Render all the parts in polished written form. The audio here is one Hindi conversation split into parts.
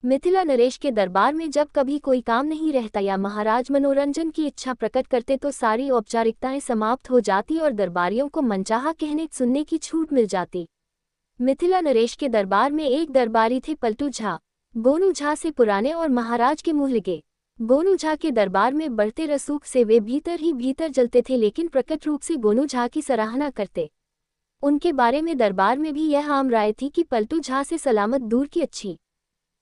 मिथिला नरेश के दरबार में जब कभी कोई काम नहीं रहता या महाराज मनोरंजन की इच्छा प्रकट करते तो सारी औपचारिकताएं समाप्त हो जाती और दरबारियों को मनचाहा कहने सुनने की छूट मिल जाती। मिथिला नरेश के दरबार में एक दरबारी थे पलटू झा। गोनू झा से पुराने और महाराज के मुंह लगे। गोनू झा के दरबार में बढ़ते रसूख से वे भीतर ही भीतर जलते थे, लेकिन प्रकट रूप से गोनू झा की सराहना करते। उनके बारे में दरबार में भी यह आम राय थी कि पलटू झा से सलामत दूर की अच्छी,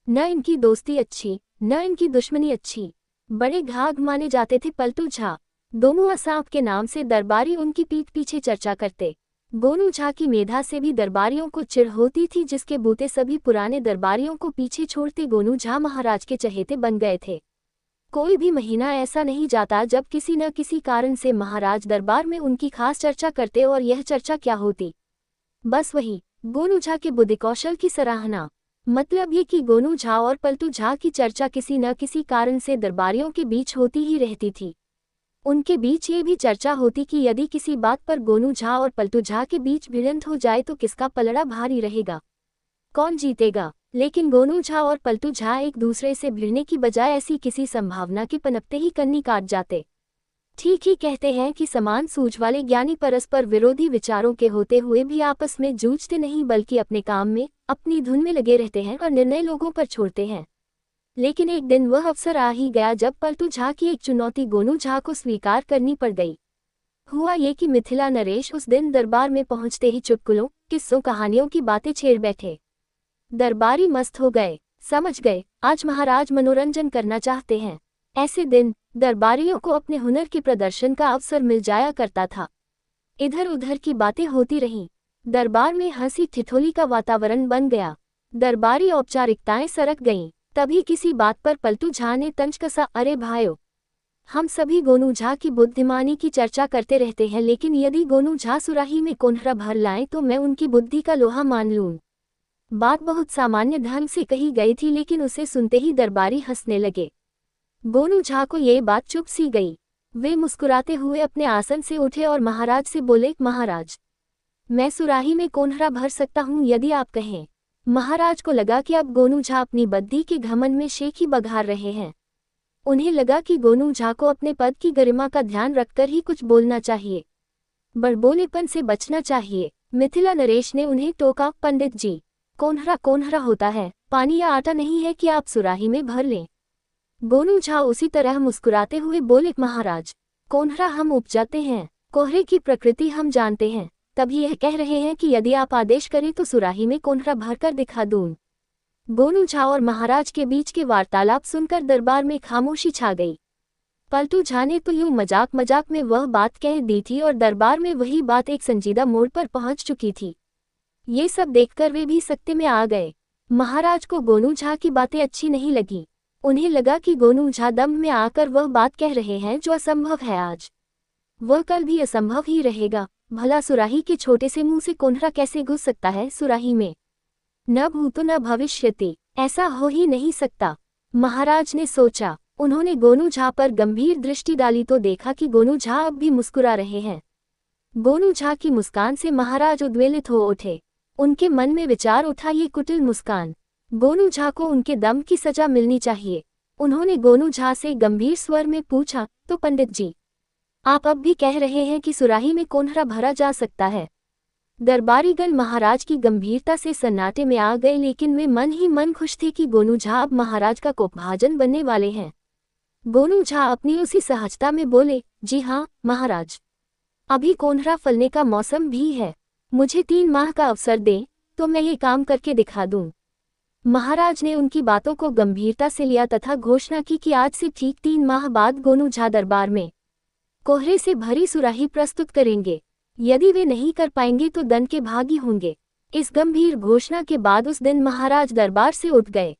न इनकी दोस्ती अच्छी न इनकी दुश्मनी अच्छी। बड़े घाघ माने जाते थे पलटू झा। दोमुआ सांप के नाम से दरबारी उनकी पीठ पीछे चर्चा करते। गोनू झा की मेधा से भी दरबारियों को चिढ़ होती थी, जिसके बूते सभी पुराने दरबारियों को पीछे छोड़ते गोनू झा महाराज के चहेते बन गए थे। कोई भी महीना ऐसा नहीं जाता जब किसी न किसी कारण से महाराज दरबार में उनकी खास चर्चा करते, और यह चर्चा क्या होती? बस वही, गोनू झा के बुद्धि कौशल की सराहना। मतलब ये कि गोनू झा और पलटू झा की चर्चा किसी न किसी कारण से दरबारियों के बीच होती ही रहती थी। उनके बीच ये भी चर्चा होती कि यदि किसी बात पर गोनू झा और पलटू झा के बीच भिड़ंत हो जाए तो किसका पलड़ा भारी रहेगा, कौन जीतेगा। लेकिन गोनू झा और पलटू झा एक दूसरे से भिड़ने की बजाय ऐसी किसी संभावना के पनपते ही कन्नी काट जाते। ठीक ही कहते हैं कि समान सूझ वाले ज्ञानी परस्पर विरोधी विचारों के होते हुए भी आपस में जूझते नहीं, बल्कि अपने काम में अपनी धुन में लगे रहते हैं और निर्णय लोगों पर छोड़ते हैं। लेकिन एक दिन वह अवसर आ ही गया जब पलटू झा की एक चुनौती गोनू झा को स्वीकार करनी पड़ गई। हुआ ये कि मिथिला नरेश उस दिन दरबार में पहुंचते ही चुटकुलों, किस्सों, कहानियों की बातें छेड़ बैठे। दरबारी मस्त हो गए, समझ गए आज महाराज मनोरंजन करना चाहते हैं। ऐसे दिन दरबारियों को अपने हुनर के प्रदर्शन का अवसर मिल जाया करता था। इधर उधर की बातें होती रहीं। दरबार में हंसी ठिठोली का वातावरण बन गया। दरबारी औपचारिकताएं सरक गईं। तभी किसी बात पर पलटू झा ने तंज कसा, अरे भाइयों, हम सभी गोनू झा की बुद्धिमानी की चर्चा करते रहते हैं, लेकिन यदि गोनू झा सुराही में कोन्हरा भर लाएं तो मैं उनकी बुद्धि का लोहा मान लूं। बात बहुत सामान्य ढंग से कही गई थी, लेकिन उसे सुनते ही दरबारी हंसने लगे। गोनू झा को ये बात चुभ सी गई। वे मुस्कुराते हुए अपने आसन से उठे और महाराज से बोले, महाराज, मैं सुराही में कोन्हरा भर सकता हूँ यदि आप कहें। महाराज को लगा कि अब गोनू झा अपनी बद्दी के घमंड में शेखी बघार रहे हैं। उन्हें लगा कि गोनू झा को अपने पद की गरिमा का ध्यान रखकर ही कुछ बोलना चाहिए, बड़बोलेपन से बचना चाहिए। मिथिला नरेश ने उन्हें टोका, पंडित जी, कोन्हरा कोन्हरा होता है, पानी या आटा नहीं है कि आप सुराही में भर लें। गोनू झा उसी तरह मुस्कुराते हुए बोले, महाराज, कोन्हरा हम उपजाते हैं, कोहरे की प्रकृति हम जानते हैं, तभी यह कह रहे हैं कि यदि आप आदेश करें तो सुराही में कोन्हरा भरकर दिखा दूं। गोनू झा और महाराज के बीच के वार्तालाप सुनकर दरबार में खामोशी छा गई। पलटू झा ने तो यूं मजाक मजाक में वह बात कह दी थी और दरबार में वही बात एक संजीदा मोड़ पर पहुंच चुकी थी। ये सब देखकर वे भी सख्ते में आ गए। महाराज को गोनू झा की बातें अच्छी नहीं लगी। उन्हें लगा कि गोनू झा दम में आकर वह बात कह रहे हैं जो असंभव है आज, वह कल भी असंभव ही रहेगा। भला सुराही के छोटे से मुंह से कोन्हरा कैसे घुस सकता है सुराही में? न भूतो न भविष्यति, ऐसा हो ही नहीं सकता, महाराज ने सोचा। उन्होंने गोनू झा पर गंभीर दृष्टि डाली तो देखा कि गोनू झा अब भी मुस्कुरा रहे हैं। गोनू झा की मुस्कान से महाराज उद्वेलित हो उठे। उनके मन में विचार उठा, ये कुटिल मुस्कान, गोनू झा को उनके दम की सजा मिलनी चाहिए। उन्होंने गोनू झा से गंभीर स्वर में पूछा, तो पंडित जी, आप अब भी कह रहे हैं कि सुराही में कोन्हरा भरा जा सकता है? दरबारीगण महाराज की गंभीरता से सन्नाटे में आ गए, लेकिन वे मन ही मन खुश थे कि गोनू झा अब महाराज का कोपभाजन बनने वाले हैं। गोनू झा अपनी उसी सहजता में बोले, जी हाँ महाराज, अभी कोन्हरा फलने का मौसम भी है, मुझे 3 माह का अवसर दें तो मैं ये काम करके दिखा दूं। महाराज ने उनकी बातों को गंभीरता से लिया तथा घोषणा की कि आज से ठीक 3 माह बाद गोनू झा दरबार में कोहरे से भरी सुराही प्रस्तुत करेंगे। यदि वे नहीं कर पाएंगे तो दंड के भागी होंगे। इस गंभीर घोषणा के बाद उस दिन महाराज दरबार से उठ गए।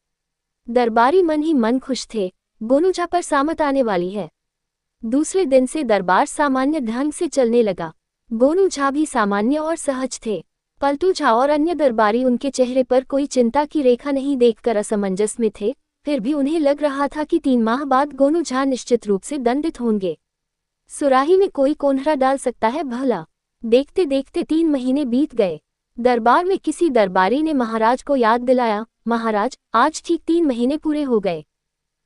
दरबारी मन ही मन खुश थे, गोनू झा पर सामत आने वाली है। दूसरे दिन से दरबार सामान्य ढंग से चलने लगा। गोनू झा भी सामान्य और सहज थे। पलटू झा और अन्य दरबारी उनके चेहरे पर कोई चिंता की रेखा नहीं देखकर असमंजस में थे, फिर भी उन्हें लग रहा था कि 3 माह बाद गोनू झा निश्चित रूप से दंडित होंगे। सुराही में कोई कोन्हरा डाल सकता है भला? देखते देखते 3 महीने बीत गए। दरबार में किसी दरबारी ने महाराज को याद दिलाया, महाराज, आज ठीक 3 महीने पूरे हो गए।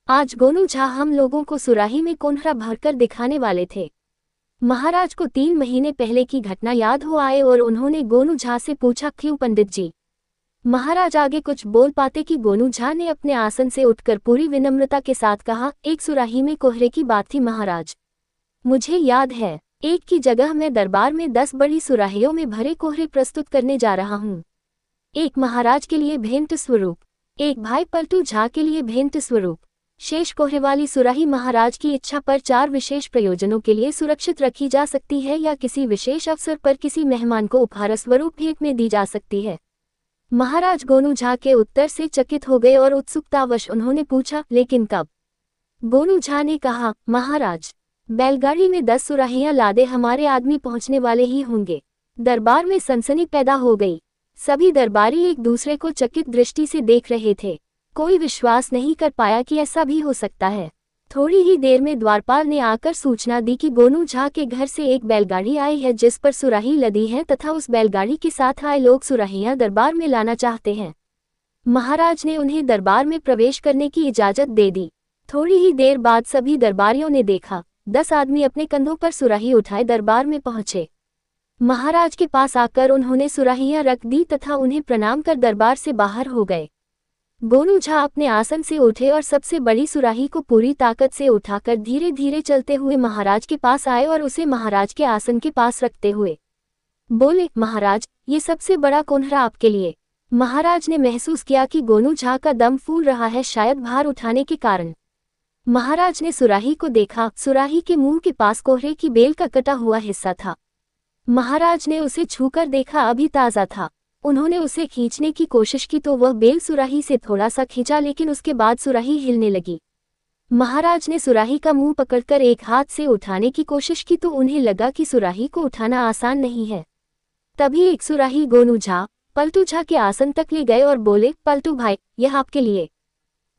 आज गोनू झा हम लोगों को सुराही में कोन्हरा भरकर दिखाने वाले थे। महाराज को 3 महीने पहले की घटना याद हो आए और उन्होंने गोनू झा से पूछा, क्यों पंडित जी? महाराज आगे कुछ बोल पाते कि गोनू झा ने अपने आसन से उठकर पूरी विनम्रता के साथ कहा, एक सुराही में कोहरे की बात थी महाराज। मुझे याद है, एक की जगह मैं दरबार में 10 बड़ी सुराहियों में भरे कोहरे प्रस्तुत करने जा रहा हूँ। एक महाराज के लिए भेंट स्वरूप, एक भाई पलटू झा के लिए भेंट स्वरूप। शेष कोहरे वाली सुराही महाराज की इच्छा पर 4 विशेष प्रयोजनों के लिए सुरक्षित रखी जा सकती है या किसी विशेष अवसर पर किसी मेहमान को उपहार स्वरूप भेंट में दी जा सकती है। महाराज गोनू झा के उत्तर से चकित हो गए और उत्सुकतावश उन्होंने पूछा, लेकिन कब? गोनू झा ने कहा, महाराज, बैलगाड़ी में 10 सुराहियां लादे हमारे आदमी पहुंचने वाले ही होंगे। दरबार में सनसनी पैदा हो गई। सभी दरबारी एक दूसरे को चकित दृष्टि से देख रहे थे। कोई विश्वास नहीं कर पाया कि ऐसा भी हो सकता है। थोड़ी ही देर में द्वारपाल ने आकर सूचना दी कि गोनू झा के घर से एक बैलगाड़ी आई है जिस पर सुराही लदी है तथा उस बैलगाड़ी के साथ आए लोग सुराहियां दरबार में लाना चाहते हैं। महाराज ने उन्हें दरबार में प्रवेश करने की इजाजत दे दी। थोड़ी ही देर बाद सभी दरबारियों ने देखा 10 आदमी अपने कंधों पर सुराही उठाए दरबार में पहुंचे। महाराज के पास आकर उन्होंने सुराहियां रख दी तथा उन्हें प्रणाम कर दरबार से बाहर हो गए। गोनू झा अपने आसन से उठे और सबसे बड़ी सुराही को पूरी ताकत से उठाकर धीरे धीरे चलते हुए महाराज के पास आए और उसे महाराज के आसन के पास रखते हुए बोले, महाराज, ये सबसे बड़ा कोन्हरा आपके लिए। महाराज ने महसूस किया कि गोनू झा का दम फूल रहा है, शायद भार उठाने के कारण। महाराज ने सुराही को देखा। सुराही के मुंह के पास कोहरे की बेल का कटा हुआ हिस्सा था। महाराज ने उसे छूकर देखा, अभी ताज़ा था। उन्होंने उसे खींचने की कोशिश की तो वह बेल सुराही से थोड़ा सा खींचा, लेकिन उसके बाद सुराही हिलने लगी। महाराज ने सुराही का मुंह पकड़कर एक हाथ से उठाने की कोशिश की तो उन्हें लगा कि सुराही को उठाना आसान नहीं है। तभी एक सुराही गोनू झा, पलटू झा के आसन तक ले गए और बोले, पलटू भाई, यह आपके लिए।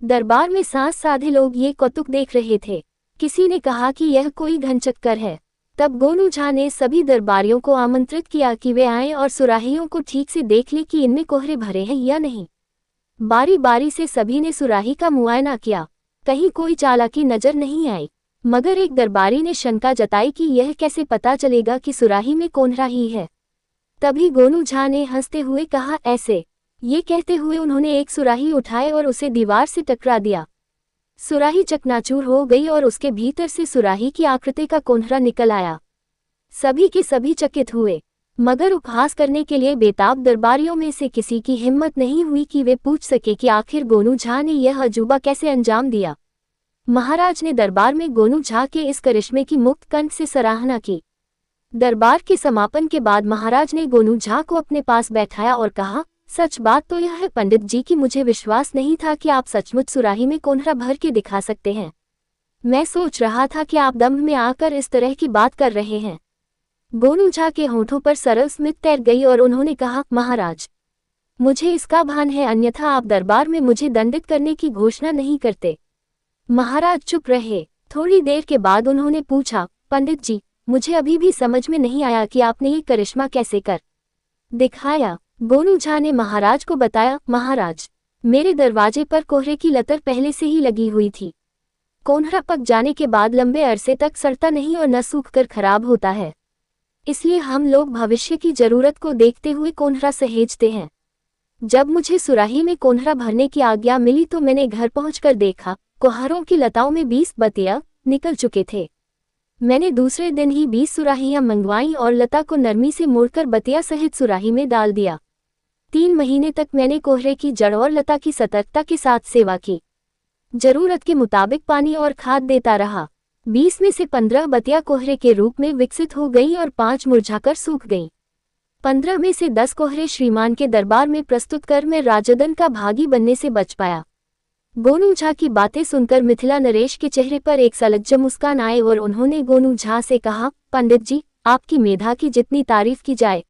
दरबार में सांस साधे लोग ये कौतुक देख रहे थे। किसी ने कहा कि यह कोई घनचक्कर है। तब गोनू झा ने सभी दरबारियों को आमंत्रित किया कि वे आएं और सुराहियों को ठीक से देख लें कि इनमें कोहरे भरे हैं या नहीं। बारी बारी से सभी ने सुराही का मुआयना किया। कहीं कोई चालाकी नजर नहीं आई, मगर एक दरबारी ने शंका जताई कि यह कैसे पता चलेगा कि सुराही में कोन्हरा ही है। तभी गोनू झा ने हंसते हुए कहा, ऐसे। ये कहते हुए उन्होंने एक सुराही उठाए और उसे दीवार से टकरा दिया। सुराही चकनाचूर हो गई और उसके भीतर से सुराही की आकृति का कोन्हरा निकल आया। सभी के सभी चकित हुए, मगर उपहास करने के लिए बेताब दरबारियों में से किसी की हिम्मत नहीं हुई कि वे पूछ सके कि आखिर गोनू झा ने यह अजूबा कैसे अंजाम दिया। महाराज ने दरबार में गोनू झा के इस करिश्मे की मुक्त कंठ से सराहना की। दरबार के समापन के बाद महाराज ने गोनू झा को अपने पास बैठाया और कहा, सच बात तो यह है पंडित जी कि मुझे विश्वास नहीं था कि आप सचमुच सुराही में कोन्हरा भर के दिखा सकते हैं। मैं सोच रहा था कि आप दम्भ में आकर इस तरह की बात कर रहे हैं। गोनू झा के होठों पर सरल स्मित तैर गई और उन्होंने कहा, महाराज, मुझे इसका भान है, अन्यथा आप दरबार में मुझे दंडित करने की घोषणा नहीं करते। महाराज चुप रहे। थोड़ी देर के बाद उन्होंने पूछा, पंडित जी, मुझे अभी भी समझ में नहीं आया कि आपने ये करिश्मा कैसे कर दिखाया। गोनू झा ने महाराज को बताया, महाराज, मेरे दरवाजे पर कोहरे की लतर पहले से ही लगी हुई थी। कोन्हरा पक जाने के बाद लंबे अरसे तक सड़ता नहीं और न सूखकर खराब होता है, इसलिए हम लोग भविष्य की जरूरत को देखते हुए कोन्हरा सहेजते हैं। जब मुझे सुराही में कोन्हरा भरने की आज्ञा मिली तो मैंने घर पहुंचकर देखा, कोहरों की लताओं में 20 बतिया निकल चुके थे। मैंने दूसरे दिन ही 20 सुराहियां मंगवाईं और लता को नरमी से मोड़कर बतिया सहित सुराही में डाल दिया। 3 महीने तक मैंने कोहरे की जड़ और लता की सतर्कता के साथ सेवा की। जरूरत के मुताबिक पानी और खाद देता रहा। 20 में से 15 बतिया कोहरे के रूप में विकसित हो गई और 5 मुरझाकर सूख गईं। 15 में से 10 कोहरे श्रीमान के दरबार में प्रस्तुत कर मैं राजदन का भागी बनने से बच पाया। गोनू झा की बातें सुनकर मिथिला नरेश के चेहरे पर एक सलज्ज मुस्कान आए और उन्होंने गोनू झा से कहा, पंडित जी, आपकी मेधा की जितनी तारीफ की जाए